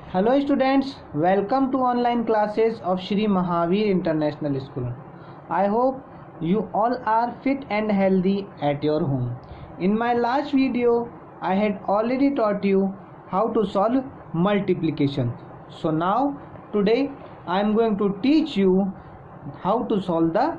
Hello students, welcome to online classes of Shri Mahavir International School. I hope you all are fit and healthy at your home. In my last video, I had already taught you how to solve multiplication. So now today I am going to teach you how to solve the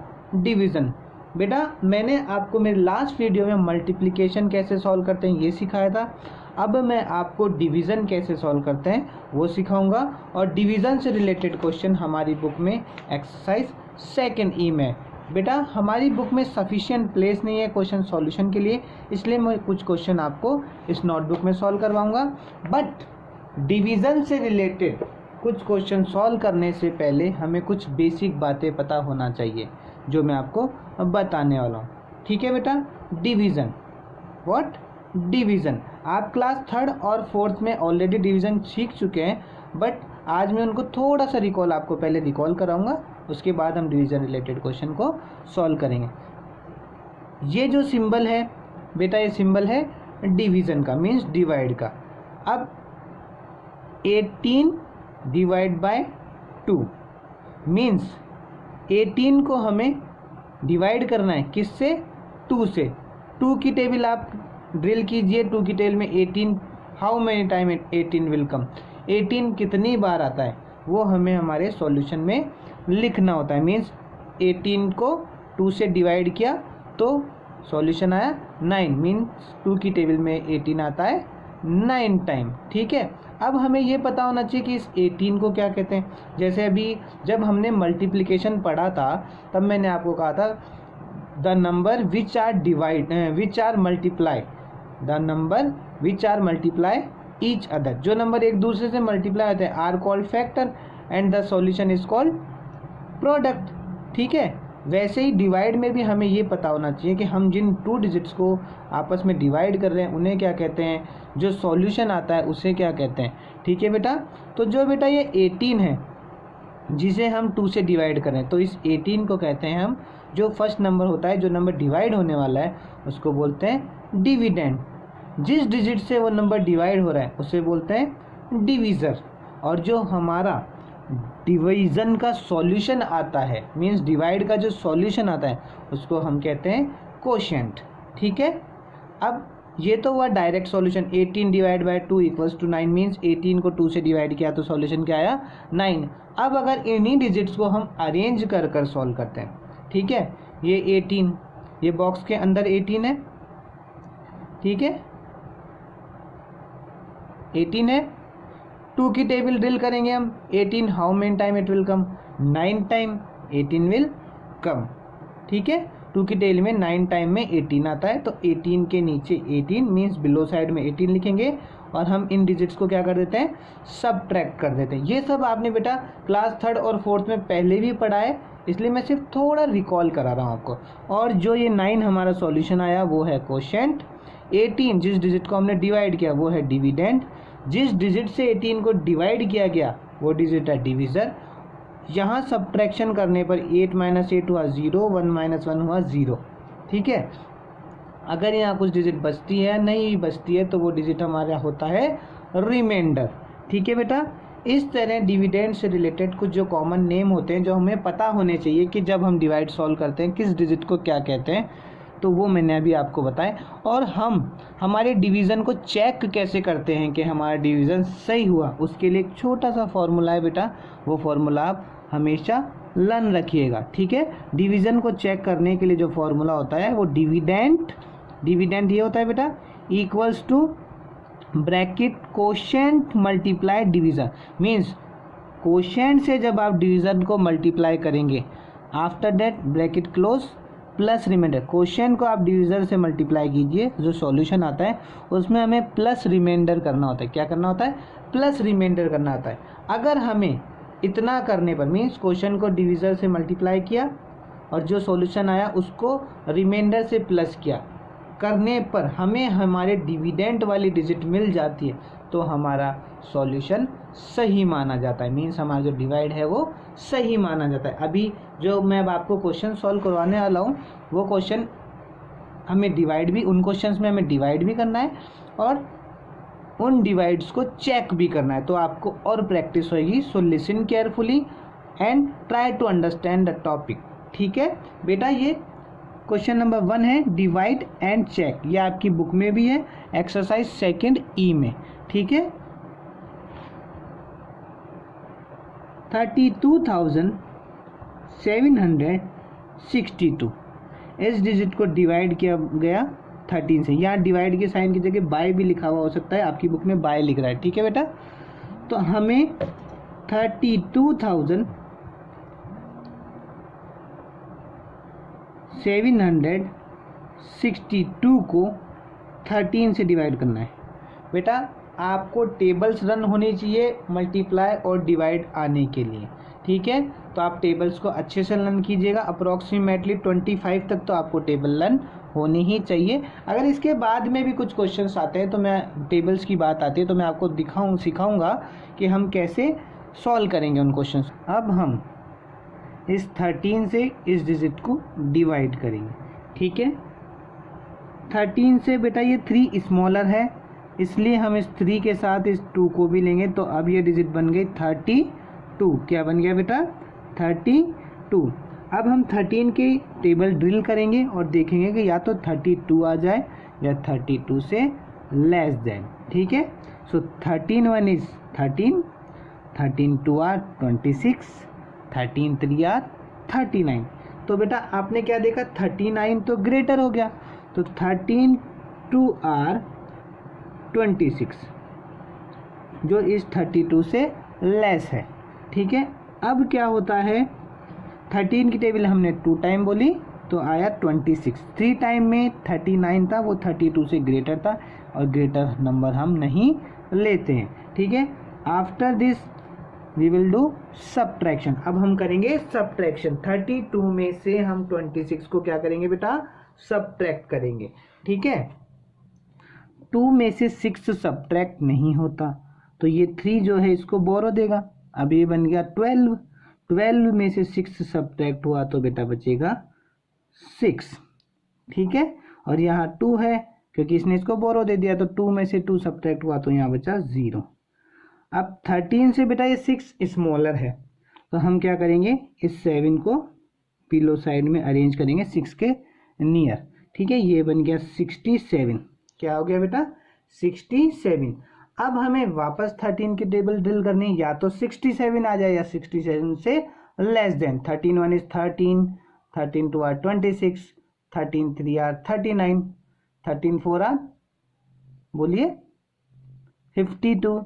division. बेटा मैंने आपको मेरे last video में multiplication कैसे solve करते हैं ये सिखाया था। अब मैं आपको डिवीज़न कैसे सॉल्व करते हैं वो सिखाऊंगा और डिवीज़न से रिलेटेड क्वेश्चन हमारी बुक में एक्सरसाइज सेकंड ई में। बेटा हमारी बुक में सफिशिएंट प्लेस नहीं है क्वेश्चन सॉल्यूशन के लिए, इसलिए मैं कुछ क्वेश्चन आपको इस नोटबुक में सॉल्व करवाऊंगा। बट डिवीज़न से रिलेटेड कुछ क्वेश्चन सॉल्व करने से पहले हमें कुछ बेसिक बातें पता होना चाहिए जो मैं आपको बताने वाला हूँ। ठीक है बेटा, डिवीज़न व्हाट डिवीज़न आप क्लास थर्ड और फोर्थ में ऑलरेडी डिवीज़न सीख चुके हैं, बट आज मैं उनको थोड़ा सा आपको पहले रिकॉल कराऊंगा, उसके बाद हम डिवीज़न रिलेटेड क्वेश्चन को सॉल्व करेंगे। ये जो सिंबल है बेटा, ये सिंबल है डिवीज़न का, मीन्स डिवाइड का। अब 18 डिवाइड बाय 2 मीन्स 18 को हमें डिवाइड करना है किससे, 2 से। 2 की टेबल आप ड्रिल कीजिए, 2 की टेबल में 18 how many time 18 will come, 18 कितनी बार आता है वो हमें हमारे सॉल्यूशन में लिखना होता है। मीन्स 18 को 2 से डिवाइड किया तो सॉल्यूशन आया 9, मीन्स 2 की टेबल में 18 आता है 9 टाइम। ठीक है, अब हमें ये पता होना चाहिए कि इस 18 को क्या कहते हैं। जैसे अभी जब हमने मल्टीप्लिकेशन पढ़ा था तब मैंने आपको कहा था the number which are multiply each other. जो नंबर एक दूसरे से मल्टीप्लाई होते हैं are called factor and the solution is called product. ठीक है, वैसे ही डिवाइड में भी हमें ये पता होना चाहिए कि हम जिन 2 डिजिट्स को आपस में डिवाइड कर रहे हैं उन्हें क्या कहते हैं, जो सॉल्यूशन आता है उसे क्या कहते हैं। ठीक है बेटा, तो जो बेटा ये 18 है जिसे हम 2 से डिवाइड करें, तो इस 18 को कहते हैं हम, जो फर्स्ट नंबर होता है, जो नंबर डिवाइड होने वाला है उसको बोलते हैं डिविडेंड। जिस डिजिट से वो नंबर डिवाइड हो रहा है उसे बोलते हैं डिवीज़र। और जो हमारा डिवीज़न का सॉल्यूशन आता है, मींस डिवाइड का जो सॉल्यूशन आता है उसको हम कहते हैं कोशेंट। ठीक है, अब ये तो हुआ direct solution, 18 divide by 2 equals to 9, means 18 को 2 से डिवाइड किया तो सॉल्यूशन क्या आया 9। अब अगर इन्हीं डिजिट्स को हम अरेंज कर सॉल्व करते हैं, ठीक है, ये 18, ये बॉक्स के अंदर 18 है, ठीक है 18 है, 2 की टेबल ड्रिल करेंगे हम, 18 how many time it will come, 9 time 18 will come. ठीक है, 2 की टेबल में 9 टाइम में 18 आता है, तो 18 के नीचे 18 मीन्स बिलो साइड में 18 लिखेंगे और हम इन डिजिट्स को क्या कर देते हैं, सबट्रैक्ट कर देते हैं। ये सब आपने बेटा क्लास थर्ड और फोर्थ में पहले भी पढ़ा है, इसलिए मैं सिर्फ थोड़ा रिकॉल करा रहा हूँ आपको। और जो ये 9 हमारा सॉल्यूशन आया वो है कोशेंट, 18 जिस डिजिट को हमने डिवाइड किया वो है डिविडेंड, जिस डिजिट से 18 को डिवाइड किया गया वो डिजिट है डिवीज़र। यहाँ सब्ट्रैक्शन करने पर 8 - 8 हुआ 0, 1 - 1 हुआ 0। ठीक है, अगर यहाँ कुछ डिजिट बचती है, नहीं बचती है, तो वो डिजिट हमारा होता है रिमाइंडर। ठीक है बेटा, इस तरह डिविडेंड से रिलेटेड कुछ जो कॉमन नेम होते हैं जो हमें पता होने चाहिए कि जब हम डिवाइड सॉल्व करते हैं किस डिजिट को क्या कहते हैं, तो वो मैंने अभी आपको बताया। और हम हमारे डिवीज़न को चेक कैसे करते हैं कि हमारा डिवीज़न सही हुआ, उसके लिए एक छोटा सा फॉर्मूला है बेटा, वो फॉर्मूला आप हमेशा लर्न रखिएगा। ठीक है, डिवीज़न को चेक करने के लिए जो फॉर्मूला होता है वो डिविडेंड ये होता है बेटा, equals to bracket quotient multiply division. Means quotient से जब आप डिवीज़न को मल्टीप्लाई करेंगे, after that bracket close plus reminder. Quotient को आप डिवीज़र से मल्टीप्लाई कीजिए, जो सॉल्यूशन आता है उसमें हमें प्लस रिमाइंडर करना होता है। क्या करना होता है, प्लस रिमाइंडर करना होता है। अगर हमें इतना करने पर, मीन्स क्वेश्चन को डिवीज़र से मल्टीप्लाई किया और जो सॉल्यूशन आया उसको रिमाइंडर से प्लस किया, करने पर हमें हमारे डिविडेंड वाली डिजिट मिल जाती है, तो हमारा सॉल्यूशन सही माना जाता है। मीन्स हमारा जो डिवाइड है वो सही माना जाता है। अभी जो मैं अब आपको क्वेश्चन सॉल्व करवाने वाला हूँ वो क्वेश्चन हमें डिवाइड भी, उन क्वेश्चंस में हमें डिवाइड भी करना है और उन डिवाइड्स को चेक भी करना है, तो आपको और प्रैक्टिस होगी। So listen carefully and try to understand the topic. ठीक है बेटा, ये क्वेश्चन नंबर 1 है डिवाइड एंड चेक। ये आपकी बुक में भी है, एक्सरसाइज सेकंड ई में। ठीक है, 32,762 इस डिजिट को डिवाइड किया गया 13 से। यहाँ डिवाइड के साइन की जगह बाय भी लिखा हुआ हो सकता है, आपकी बुक में बाय लिख रहा है। ठीक है बेटा, तो हमें 32,762 को 13 से डिवाइड करना है। बेटा आपको टेबल्स रन होनी चाहिए मल्टीप्लाई और डिवाइड आने के लिए। ठीक है, तो आप टेबल्स को अच्छे से लर्न कीजिएगा। अप्रॉक्सीमेटली 25 तक तो आपको टेबल लर्न होनी ही चाहिए। अगर इसके बाद में भी कुछ क्वेश्चंस आते हैं तो मैं टेबल्स की बात आती है तो मैं आपको सिखाऊंगा कि हम कैसे सॉल्व करेंगे उन क्वेश्चंस। अब हम इस 13 से इस डिजिट को डिवाइड करेंगे। ठीक है, 13 से बेटा ये 3 स्मॉलर है, इसलिए हम इस 3 के साथ इस 2 को भी लेंगे, तो अब ये डिजिट बन गई 32। क्या बन गया बेटा? 32। अब हम 13 की टेबल ड्रिल करेंगे और देखेंगे कि या तो 32 आ जाए या 32 से लेस देन। ठीक है, सो 13 1 इज 13, 13 2 आर 26, 13 3 आर 39। तो बेटा आपने क्या देखा, 39 तो ग्रेटर हो गया, तो 13 2 आर 26 जो इस 32 से लेस है। ठीक है, अब क्या होता है, 13 की टेबल हमने 2 टाइम बोली तो आया 26। 3 टाइम में 39 था, वो 32 से ग्रेटर था और ग्रेटर नंबर हम नहीं लेते हैं। ठीक है, after this we will do subtraction. अब हम करेंगे सब्ट्रैक्शन। 32 में से हम 26 को क्या करेंगे बेटा? सब्ट्रैक्ट करेंगे। ठीक है, 2 में से 6 सब्ट्रैक्ट नहीं होता, तो ये 3 जो है इसको बोरो देगा। अब ये बन गया 12। 12 में से 6 सब्ट्रैक्ट हुआ तो बेटा बचेगा 6। ठीक है, और यहाँ 2 है क्योंकि इसने इसको बोरो दे दिया, तो 2 में से 2 सब्ट्रैक्ट हुआ तो यहाँ बचा 0। अब 13 से बेटा ये 6 स्मॉलर है, तो हम क्या करेंगे, इस 7 को पिलो साइड में अरेंज करेंगे 6 के नियर। ठीक है, ये बन गया 67। क्या हो गया बेटा? 67। अब हमें वापस 13 की टेबल ड्रिल करनी, या तो 67 आ जाए या 67 से less than. 13 1 is 13, 13 2 are 26, 13 3 are 39, 13 4 are बोलिए 52,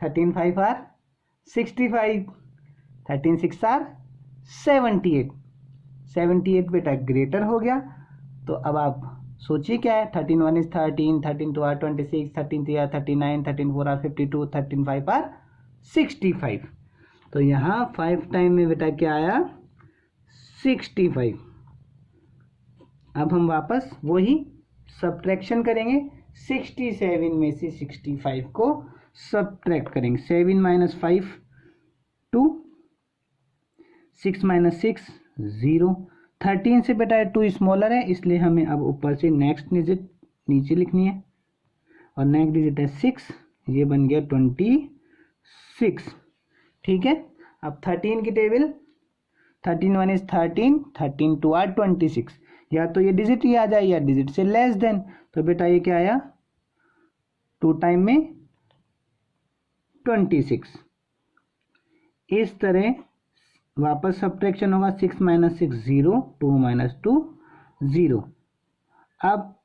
13 5 आर 65, 13 6 आर 78। 78 बेटा ग्रेटर हो गया, तो अब आप सोचिए क्या है, 13 1 is 13, 13 2 are 26, 13 3 are 39, 13 4 are 52, 13 5 are 65। तो यहाँ 5 टाइम में बेटा क्या आया? 65। अब हम वापस वही सब्ट्रैक्शन करेंगे। 67 में से 65 को सब्ट्रैक्ट करेंगे। 7 माइनस 5 2, 6 माइनस 6 0। 13 से बेटा 2 स्मॉलर है, इसलिए हमें अब ऊपर से नेक्स्ट डिजिट नीचे लिखनी है, और नेक्स्ट डिजिट है 6, ये बन गया 26। ठीक है, अब 13 की टेबल 13 1 इज 13, 13 2 आर 26, या तो ये डिजिट ही आ जाए या डिजिट से लेस देन। तो बेटा ये क्या आया? 2 टाइम में 26। इस तरह वापस सब्ट्रैक्शन होगा। 6 माइनस 6 0, 2 माइनस 2 0। अब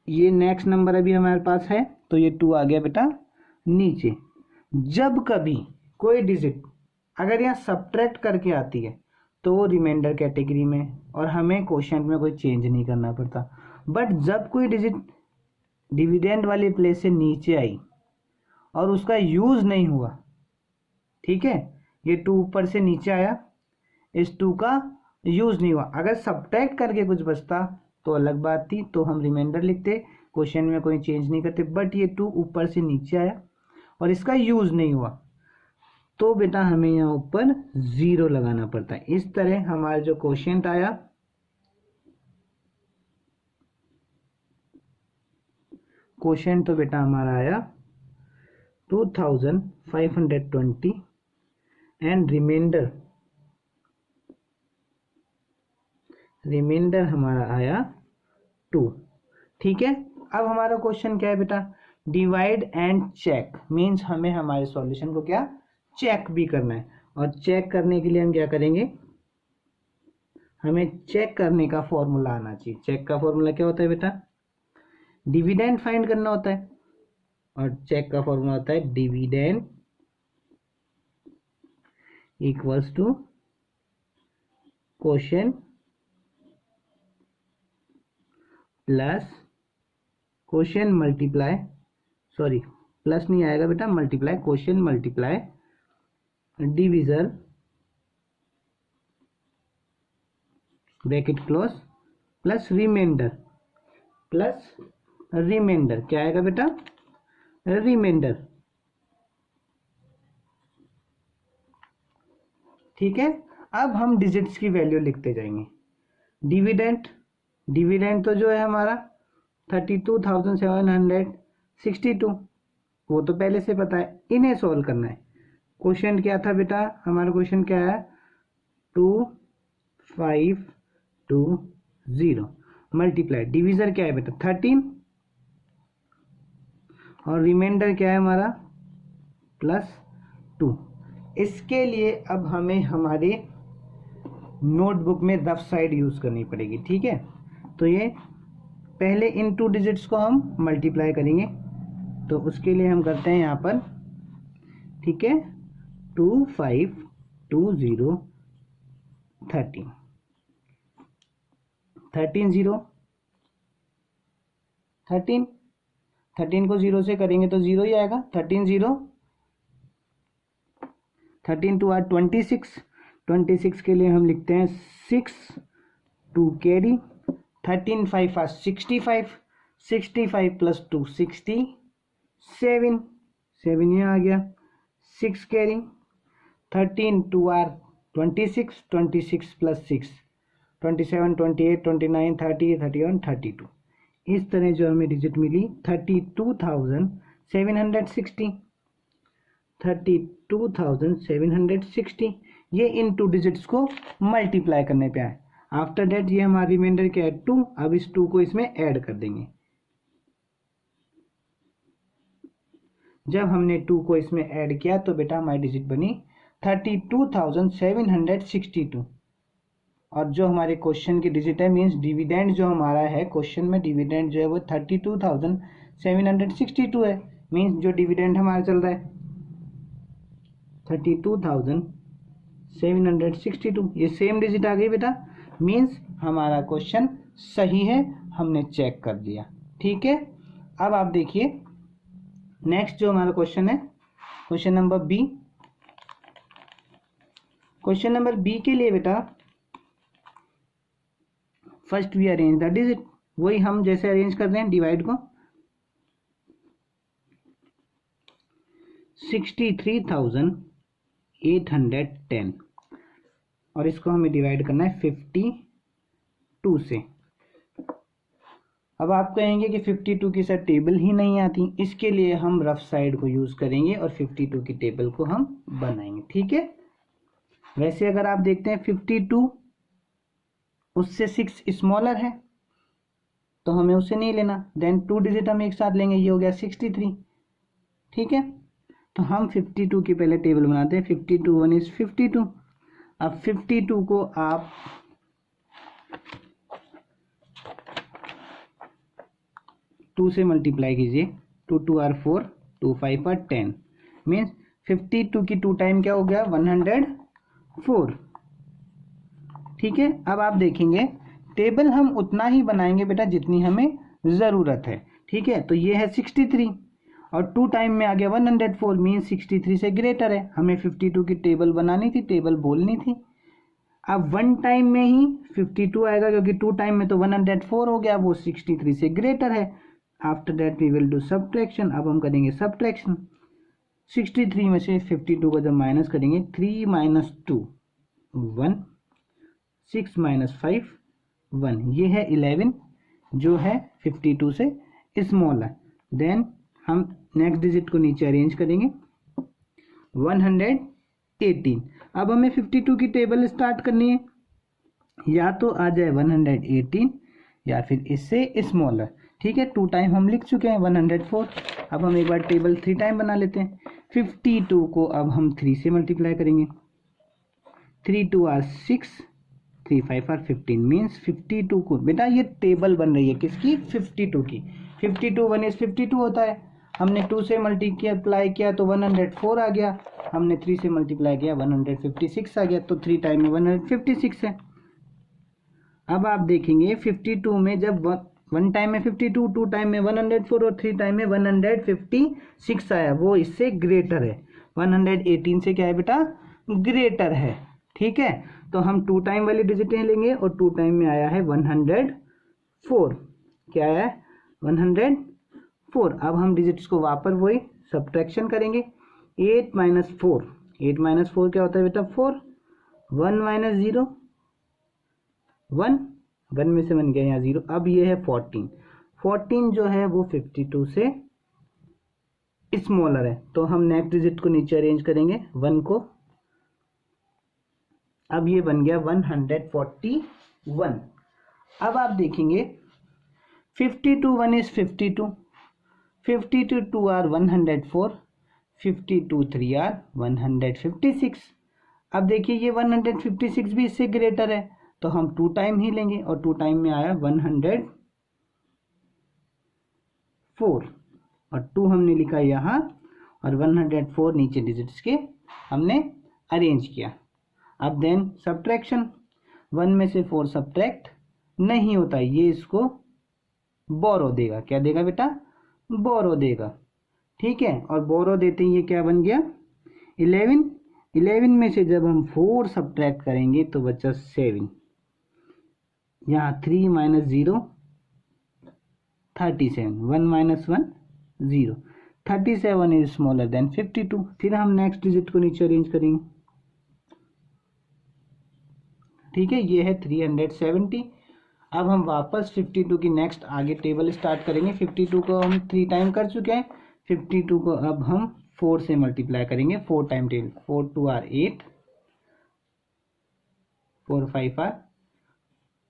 ये नेक्स्ट नंबर अभी हमारे पास है, तो ये 2 आ गया बेटा नीचे। जब कभी कोई डिजिट अगर यहाँ सब्ट्रैक्ट करके आती है तो वो रिमाइंडर कैटेगरी में, और हमें क्वोशिएंट में कोई चेंज नहीं करना पड़ता। बट जब कोई डिजिट डिविडेंड वाले प्लेस से नीचे आई और उसका यूज नहीं हुआ, ठीक है, ये 2 ऊपर से नीचे आया, इस 2 का यूज नहीं हुआ, अगर सब्ट्रैक्ट करके कुछ बचता तो अलग बात थी, तो हम रिमाइंडर लिखते, क्वेश्चन में कोई चेंज नहीं करते। बट ये 2 ऊपर से नीचे आया और इसका यूज नहीं हुआ, तो बेटा हमें यहाँ ऊपर 0 लगाना पड़ता है। इस तरह हमारा जो क्वोशिएंट आया, क्वोशिएंट तो बेटा हमारा आया 2520 एंड रिमाइंडर हमारा आया 2। ठीक है, अब हमारा क्वेश्चन क्या है बेटा, डिवाइड एंड चेक, मीन्स हमें हमारे सॉल्यूशन को क्या चेक भी करना है। और चेक करने के लिए हम क्या करेंगे, हमें चेक करने का फॉर्मूला आना चाहिए। चेक का फॉर्मूला क्या होता है बेटा, डिविडेंड फाइंड करना होता है, और चेक का फॉर्मूला होता है dividend equals to quotient plus quotient multiply, sorry plus नहीं आएगा बेटा, multiply, quotient multiply divisor bracket close plus reminder क्या आएगा बेटा, रिमाइंडर। ठीक है, अब हम डिजिट्स की वैल्यू लिखते जाएंगे। डिविडेंड तो जो है हमारा 32,762, वो तो पहले से पता है, इन्हें सॉल्व करना है। क्वेश्चन क्या था बेटा, हमारा क्वेश्चन क्या है, 2520 मल्टीप्लाई, डिविजर क्या है बेटा 13, और रिमाइंडर क्या है हमारा +2। इसके लिए अब हमें हमारे नोटबुक में रफ साइड यूज करनी पड़ेगी। ठीक है, तो ये पहले इन 2 डिजिट्स को हम मल्टीप्लाई करेंगे, तो उसके लिए हम करते हैं यहाँ पर, ठीक है, 2520 13 13 को 0 से करेंगे तो 0 ही आएगा। 13 2 आर 26 के लिए हम लिखते हैं 6 2 कैरी, 13 5 आर 65 प्लस 2 67 ये आ गया, 6 कैरी, 13 2 आर 26 प्लस 6 27 28 29 30 31 32। इस तरह जो हमें डिजिट मिली 32,760, ये इन 2 डिजिट्स को मल्टीप्लाई करने पे आए। आफ्टर दैट ये हमारा रिमाइंडर क्या है 2, अब इस 2 को इसमें ऐड कर देंगे। जब हमने 2 को इसमें ऐड किया तो बेटा हमारी डिजिट बनी 32,762, और जो हमारे क्वेश्चन की डिजिट है, मींस डिविडेंड जो हमारा है क्वेश्चन में, डिविडेंड जो है वो 32,762 है, मींस जो डिविडेंड हमारा चल रहा है 32,762, ये सेम डिजिट आ गई बेटा, मींस हमारा क्वेश्चन सही है, हमने चेक कर दिया। ठीक है, अब आप देखिए नेक्स्ट जो हमारा क्वेश्चन है, question number B. Question number B के लिए बेटा first we arrange the digit, वही हम जैसे अरेंज कर रहे हैं डिवाइड को, 63,810, और इसको हमें डिवाइड करना है 52 से। अब आप कहेंगे कि 52 की सर टेबल ही नहीं आती, इसके लिए हम रफ साइड को यूज करेंगे और 52 की टेबल को हम बनाएंगे। ठीक है, वैसे अगर आप देखते हैं 52 उससे 6 स्मॉलर है तो हमें उसे नहीं लेना, देन 2 डिजिट हम एक साथ लेंगे, ये हो गया 63। ठीक है, तो हम 52 की पहले टेबल बनाते हैं, 52 1 इज 52। अब 52 को आप 2 से मल्टीप्लाई कीजिए, 2 2 आर 4, 2 5 आर 10, मीन्स 52 की 2 टाइम क्या हो गया 104। ठीक है, अब आप देखेंगे टेबल हम उतना ही बनाएंगे बेटा जितनी हमें ज़रूरत है। ठीक है, तो ये है 63 और 2 टाइम में आ गया 104, मीन्स 63 से ग्रेटर है, हमें 52 की टेबल बनानी थी, टेबल बोलनी थी। अब 1 टाइम में ही 52 आएगा क्योंकि 2 टाइम में तो 104 हो गया, वो 63 से ग्रेटर है। After that we will do subtraction, अब हम करेंगे सब्ट्रैक्शन, 63 में से 52 को जब माइनस करेंगे 3 - 2 1, 6 - 5 1, ये है 11 जो है 52 से स्मॉल है। देन हम नेक्स्ट डिजिट को नीचे अरेंज करेंगे 118। अब हमें 52 की टेबल स्टार्ट करनी है, या तो आ जाए 118 या फिर इससे स्मॉलर। ठीक है, 2 टाइम हम लिख चुके हैं 104। अब हम एक बार टेबल 3 टाइम बना लेते हैं। 52 को अब हम 3 से मल्टीप्लाई करेंगे, 3 2 आर 6, 3 5 आर 15 मीन्स 52 को, बेटा ये टेबल बन रही है किसकी, 52 की। 52 1 इज 52 होता है। हमने 2 से मल्टीप्लाई किया तो 104 आ गया, हमने 3 से मल्टीप्लाई किया 156 आ गया, तो 3 टाइम में 156 है। अब आप देखेंगे 52 में जब 1 टाइम में 52, 2 टाइम में 104 और 3 टाइम में 156 आया, वो इससे ग्रेटर है। 118 से क्या है बेटा, ग्रेटर है। ठीक है, तो हम 2 टाइम वाली डिजिटें लेंगे और 2 टाइम में आया है 104। क्या आया है, 104। अब हम डिजिट्स को वापस वही सब्ट्रैक्शन करेंगे। 8 - 4, 8 - 4 क्या होता है बेटा, 4। 1 - 0 1, 1 में से 1 गया यहाँ 0। अब ये है 14, 14 जो है वो 52 से स्मॉलर है, तो हम नेक्स्ट डिजिट को नीचे अरेंज करेंगे 1 को। अब ये बन गया 141। अब आप देखेंगे 52 1 इज 52, 52 2 आर 104, 52 3 आर 156। अब देखिए ये 156 भी इससे ग्रेटर है, तो हम 2 टाइम ही लेंगे और 2 टाइम में आया 104 और 2 हमने लिखा यहाँ और 104 नीचे डिजिट्स के हमने अरेंज किया। अब देन सब्ट्रैक्शन, 1 में से 4 सब्ट्रैक्ट नहीं होता, ये इसको बोरो देगा। क्या देगा बेटा, बोरो देगा। ठीक है, और बोरो देते ही ये क्या बन गया 11। 11 में से जब हम 4 सब्ट्रैक्ट करेंगे तो बचा 7। यहाँ 3 - 0 37, 1 - 1 0, 37 इज स्मॉलर देन 52। फिर हम नेक्स्ट डिजिट को नीचे अरेंज करेंगे। ठीक है, ये है 370। अब हम वापस 52 की नेक्स्ट आगे टेबल स्टार्ट करेंगे। 52 को हम 3 टाइम कर चुके हैं, 52 को अब हम 4 से मल्टीप्लाई करेंगे 4 टाइम टेबल। 4 2 आर 8, 4 5 आर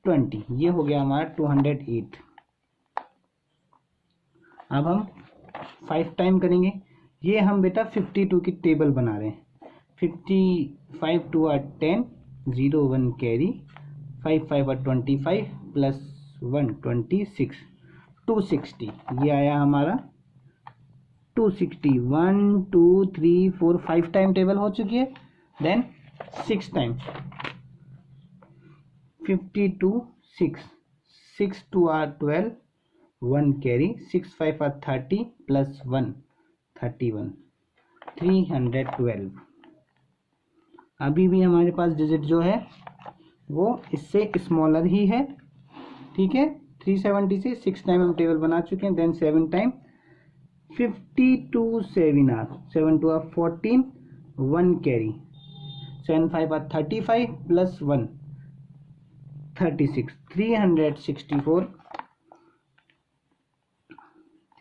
20, ये हो गया हमारा 208। अब हम 5 टाइम करेंगे। ये हम बेटा 52 की टेबल बना रहे हैं। 55 2 आर 10, 0 1 कैरी, 5 5 आर 25 प्लस 1 26, 260। ये आया हमारा 260। 1 2 3 4 5 टाइम टेबल हो चुकी है। Then 6 time 52 6, 6 2 are 12, 1 carry, 6 5 are 30 plus 1 31, 312। अभी भी हमारे पास डिजिट जो है वो इससे स्मॉलर ही है। ठीक है, 370 से 6 टाइम हम टेबल बना चुके हैं। Then 7 time 52 7 are 7 2 are 14, 1 carry, 7 5 are 35 plus 1 36, 364,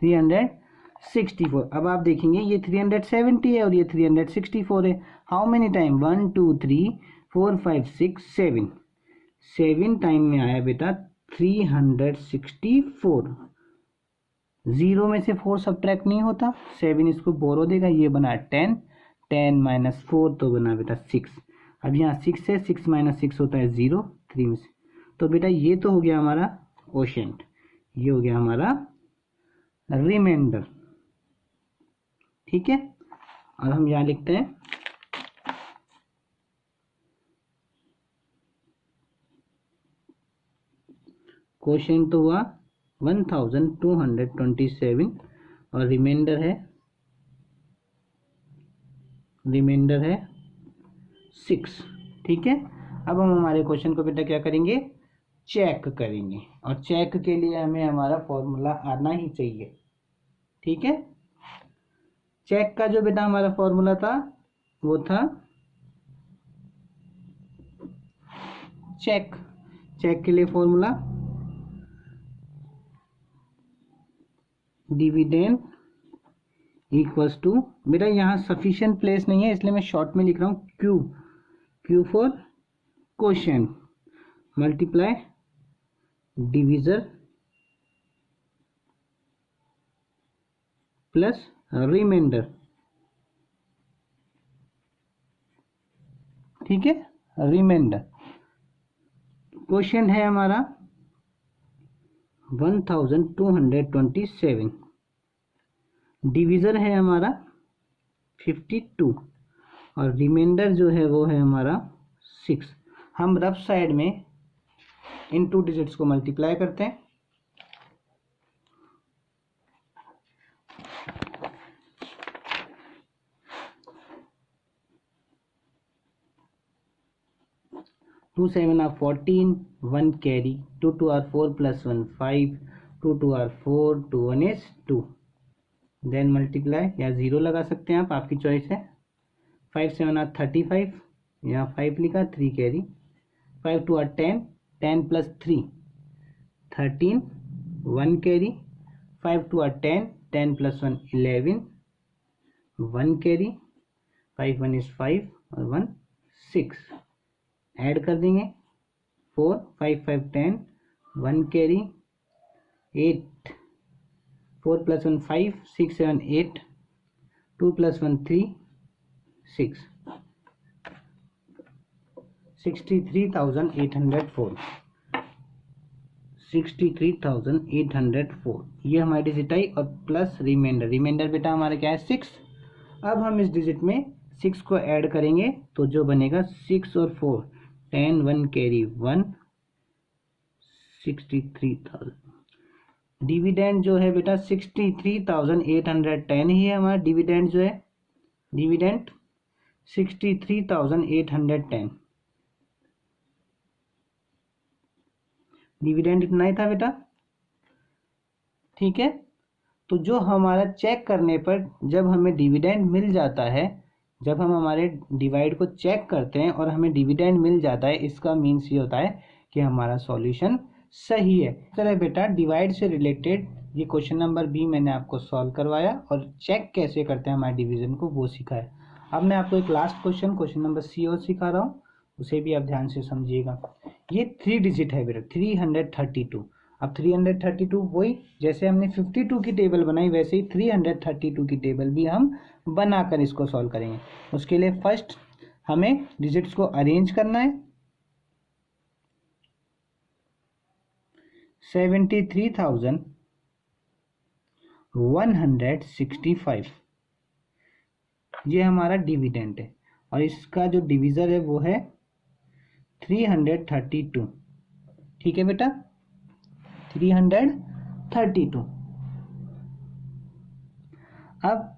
364। अब आप देखेंगे ये 370 है और ये 364 है। हाउ मेनी टाइम, 1 2 3 4 5 6 7, 7 टाइम में आया बेटा 364। 0 में से 4 सब्ट्रैक्ट नहीं होता, 7 इसको बोरो देगा, ये बना 10, 10 - 4 तो बना बेटा 6। अब यहाँ 6 है, 6 - 6 होता है 0, 3 में से, तो बेटा ये तो हो गया हमारा क्वोशिएंट, ये हो गया हमारा रिमाइंडर। ठीक है, और हम यहाँ लिखते हैं क्वोशिएंट तो हुआ 1227 और रिमाइंडर है 6। ठीक है, अब हम हमारे क्वेश्चन को बेटा क्या करेंगे, चेक करेंगे, और चेक के लिए हमें हमारा फॉर्मूला आना ही चाहिए। ठीक है, चेक का जो बेटा हमारा फॉर्मूला था वो था चेक के लिए फॉर्मूला डिविडेंड इक्वल्स टू, बेटा यहाँ सफिशिएंट प्लेस नहीं है इसलिए मैं शॉर्ट में लिख रहा हूँ Q, Q for quotient multiply divisor plus reminder, ठीक है। रिमाइंडर क्वोशिएंट है हमारा 1227, डिविजर है हमारा 52 और रिमाइंडर जो है वो है हमारा 6। हम रफ साइड में इन 2 डिजिट्स को मल्टीप्लाई करते हैं। Two 7 are 14, 1 carry, 2 2 are 4 plus 1 5, 2 2 are 4, 2 1 is 2, then multiply या 0 लगा सकते हैं आप, आपकी चॉइस है। 5 7 आर 35, यहाँ 5 लिखा, 3 carry, 5 2 are 10, 10 plus 3 13, 1 carry, 5 2 are 10, 10 plus 1 11, 1 carry, 5 1 is 5 और 1 6, ऐड कर देंगे 4 5 5 10, 1 कैरी, 8 4 प्लस 1 5, 6 7 8, 2 प्लस 1 3 6, 63,804, 63,804 ये हमारी डिजिट आई और प्लस रिमाइंडर, रिमाइंडर बेटा हमारा क्या है 6। अब हम इस डिजिट में 6 को ऐड करेंगे तो जो बनेगा 6 और 4 10, 1 कैरी 1, 63,000। डिविडेंड जो है बेटा 63,810 ही है हमारा डिविडेंड जो है, डिविडेंड 63,810, डिविडेंड इतना ही था बेटा, ठीक है। तो जो हमारा चेक करने पर जब हमें डिविडेंड मिल जाता है, जब हम हमारे डिवाइड को चेक करते हैं और हमें डिविडेंड मिल जाता है, इसका मीन्स ये होता है कि हमारा सॉल्यूशन सही है। इस तरह बेटा डिवाइड से रिलेटेड ये क्वेश्चन नंबर बी मैंने आपको सॉल्व करवाया और चेक कैसे करते हैं हमारे डिवीजन को वो सिखाया। अब मैं आपको एक लास्ट क्वेश्चन नंबर सी और सिखा रहा हूँ, उसे भी आप ध्यान से समझिएगा। ये 3 डिजिट है बेटा 332। अब 332 वही जैसे हमने 52 की टेबल बनाई वैसे ही 332 की टेबल भी हम बनाकर इसको सॉल्व करेंगे। उसके लिए फर्स्ट हमें डिजिट्स को अरेंज करना है। 73,165 ये हमारा डिविडेंड है और इसका जो डिविजर है वो है 332, ठीक है बेटा 332। अब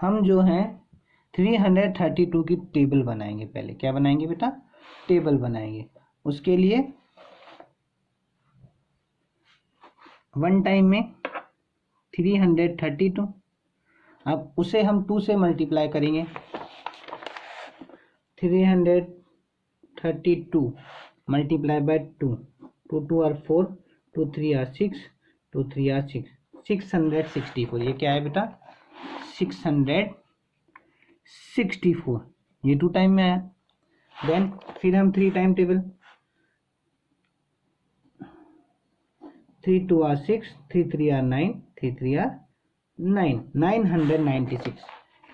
हम जो है 332 की टेबल बनाएंगे। पहले क्या बनाएंगे बेटा, टेबल बनाएंगे। उसके लिए वन टाइम में 332, अब उसे हम 2 से मल्टीप्लाई करेंगे। 332 multiply by 2, 2 2 are 4, 2 3 are 6, 2 3 are 6, 664। ये क्या है बेटा 664, ये 2 टाइम में आया। देन फिर हम 3 time table, 3 2 are 6, 3 3 are 9, 3 3 are 9, 996।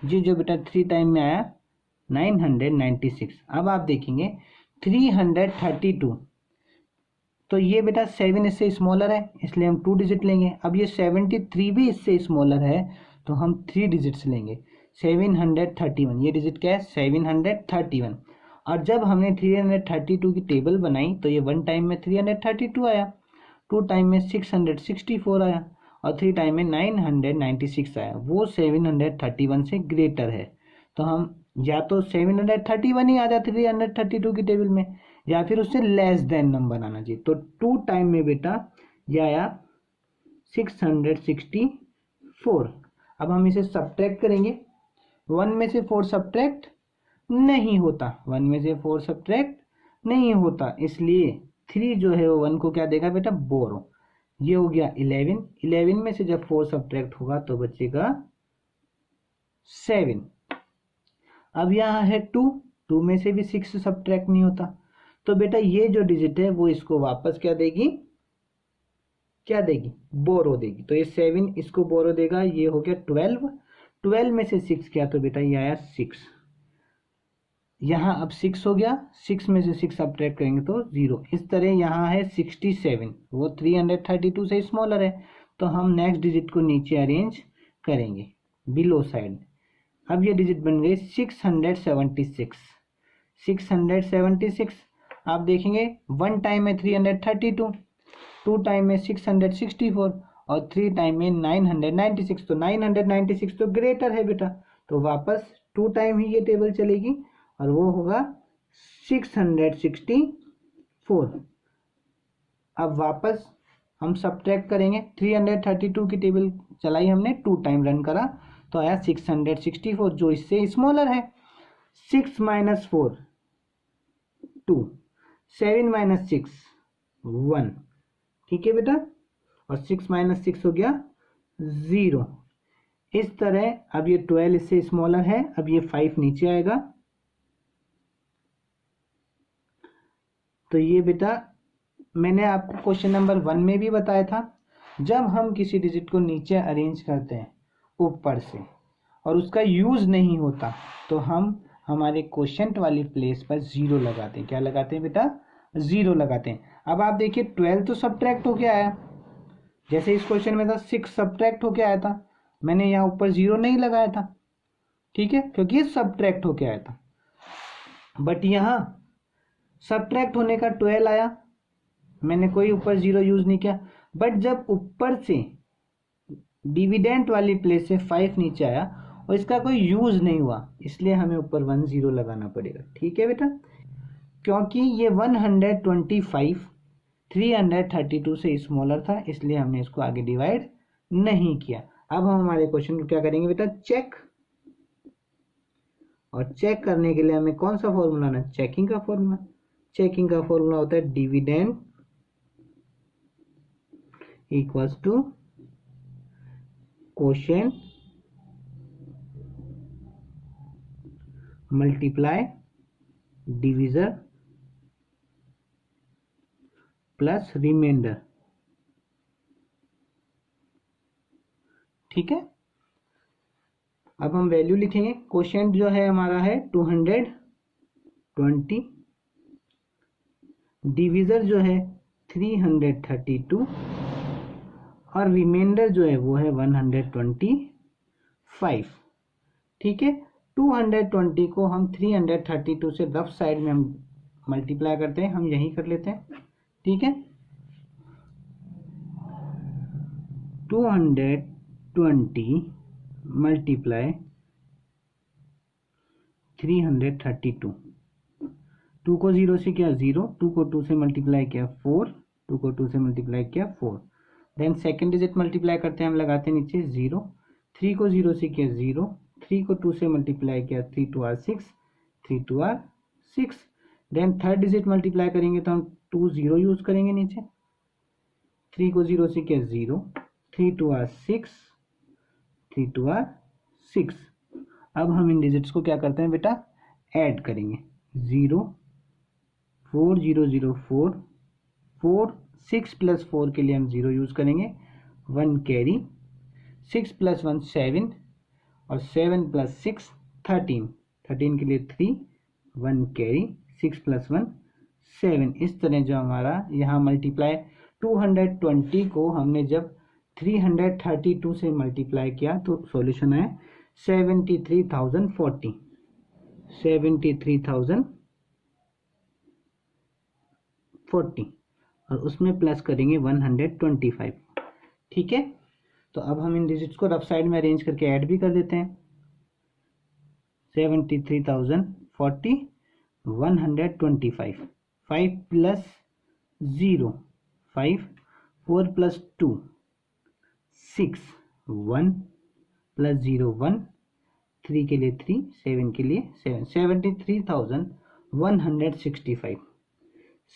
जी जो बेटा 3 टाइम में आया 996। अब आप देखेंगे 332 तो ये बेटा 7 इससे स्मॉलर है इसलिए हम 2 डिजिट लेंगे। अब ये 73 भी इससे स्मॉलर है तो हम 3 डिजिट्स लेंगे। 731 ये डिजिट क्या है 731। और जब हमने 332 की टेबल बनाई तो ये 1 टाइम में 332 आया, 2 टाइम में 664 आया और 3 टाइम में 996 आया। वो 731 से ग्रेटर है तो हम या तो 731 ही आ जाता 332 की टेबल में या फिर उससे लेस देन नंबर आना चाहिए। तो 2 टाइम में बेटा ये आया 664। अब हम इसे सब्ट्रैक्ट करेंगे। 1 में से 4 सब्ट्रैक्ट नहीं होता, 1 में से 4 सब्ट्रैक्ट नहीं होता, इसलिए 3 जो है वो 1 को क्या देगा बेटा बोरो। ये हो गया 11, 11 में से जब 4 सब्ट्रैक्ट होगा तो बचेगा 7। अब यहाँ है 2, 2 में से भी 6 सब्ट्रैक्ट नहीं होता, तो बेटा ये जो डिजिट है वो इसको वापस क्या देगी, क्या देगी, बोरो देगी। तो ये 7 इसको बोरो देगा, ये हो गया 12, 12 में से 6 क्या, तो बेटा ये आया 6। यहाँ अब 6 हो गया, 6 में से 6 सब्ट्रैक्ट करेंगे तो 0। इस तरह यहाँ है 67, वो 332 से स्मॉलर है, तो हम नेक्स्ट डिजिट को नीचे अरेंज करेंगे बिलो साइड। अब ये डिजिट बन गई 676, 676। आप देखेंगे 1 टाइम में 332, 2 टाइम में 664 और 3 टाइम में 996, तो 996 तो ग्रेटर है बेटा, तो वापस 2 टाइम ही ये टेबल चलेगी और वो होगा 664। अब वापस हम सब्ट्रैक्ट करेंगे, 332 की टेबल चलाई हमने, 2 टाइम रन करा तो आया 664 जो इससे स्मॉलर है। 6 माइनस 4 2, 7 माइनस 6 1, ठीक है बेटा, और 6 माइनस 6 हो गया 0। इस तरह अब ये 12 इससे स्मॉलर है, अब ये 5 नीचे आएगा, तो ये बेटा मैंने आपको क्वेश्चन नंबर 1 में भी बताया था, जब हम किसी डिजिट को नीचे अरेंज करते हैं ऊपर से और उसका यूज नहीं होता तो हम हमारे क्वोशंट वाली प्लेस पर 0 लगाते हैं। क्या लगाते हैं बेटा, 0 लगाते हैं। अब आप देखिए 12 तो सब्ट्रैक्ट होके आया, जैसे इस क्वेश्चन में था 6 सब्ट्रैक्ट होके आया था, मैंने यहाँ ऊपर 0 नहीं लगाया था, ठीक है, क्योंकि ये सब्ट्रैक्ट होके आया था। बट यहाँ सब्ट्रैक्ट होने का 12 आया, मैंने कोई ऊपर 0 यूज नहीं किया, बट जब ऊपर से डिविडेंट वाली प्लेस से 5 नीचे आया और इसका कोई यूज नहीं हुआ, इसलिए हमें ऊपर 1 0 लगाना पड़ेगा, ठीक है बेटा। क्योंकि ये 125 332 से स्मॉलर था, इसलिए हमने इसको आगे डिवाइड नहीं किया। अब हम हमारे क्वेश्चन को क्या करेंगे बेटा, चेक। और चेक करने के लिए हमें कौन सा फॉर्मूला ना, चेकिंग का फॉर्मूला। चेकिंग का फॉर्मूला होता है dividend equals to quotient multiply divisor plus reminder, ठीक है। अब हम वैल्यू लिखेंगे, क्वोशिएंट जो है हमारा है 220, डिविजर जो है 332 और रिमाइंडर जो है वो है 125, ठीक है। 220 को हम 332 से रफ साइड में हम मल्टीप्लाई करते हैं, हम यही कर लेते हैं, ठीक है। 220 मल्टीप्लाई 332, 2 को 0 से किया 0, 2 को 2 से मल्टीप्लाई किया 4, 2 को 2 से मल्टीप्लाई किया 4, देन सेकेंड डिजिट मल्टीप्लाई करते हैं, हम लगाते हैं नीचे 0, 3 को 0 से किया 0, 3 को 2 से मल्टीप्लाई किया 3 2 are 6, 3 2 are 6, then third digit multiply करेंगे तो हम 2 0 यूज करेंगे नीचे, 3 को 0 से किया 0, 3 2 आर 6, 3 2 आर 6। अब हम इन डिजिट्स को क्या करते हैं बेटा, ऐड करेंगे, 0 4 0 0 4 4, 6 प्लस 4 के लिए हम 0 यूज करेंगे, 1 कैरी, 6 प्लस 1 7 और 7 प्लस 6 13, 13 के लिए 3, 1 कैरी, 6 प्लस 1 7। इस तरह जो हमारा यहाँ मल्टीप्लाई 220 को हमने जब 332 से मल्टीप्लाई किया तो सॉल्यूशन है 73,040, 73,040 और उसमें प्लस करेंगे 125, ठीक है। तो अब हम इन डिजिट्स को रफ साइड में अरेंज करके ऐड भी कर देते हैं, 73,040 125, 5 प्लस 0 5, 4 प्लस 2 6, 1 प्लस 0 1, 3 के लिए 3, 7 के लिए 7, 73,165,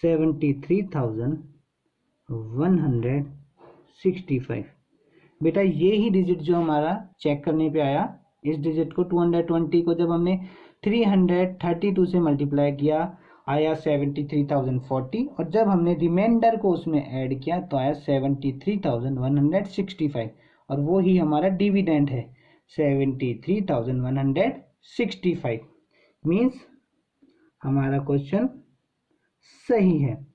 73,165 65। बेटा ये ही डिजिट जो हमारा चेक करने पे आया, इस डिजिट को 220 को जब हमने 332 से मल्टीप्लाई किया आया 73,040, और जब हमने रिमाइंडर को उसमें ऐड किया तो आया 73,165, और वो ही हमारा डिविडेंड है 73,165। मीन्स हमारा क्वेश्चन सही है,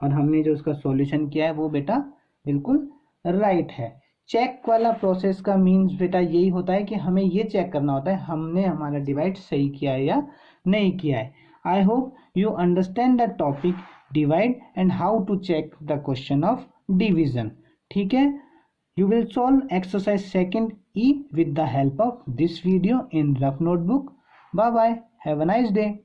और हमने जो उसका सॉल्यूशन किया है वो बेटा बिल्कुल राइट है। चेक वाला प्रोसेस का मीन्स बेटा यही होता है कि हमें ये चेक करना होता है हमने हमारा डिवाइड सही किया है या नहीं किया है। I hope you understand the topic divide and how to check the question of division. ठीक है, you will solve exercise 2nd E with the help of this video in rough notebook. Bye bye, have a nice day.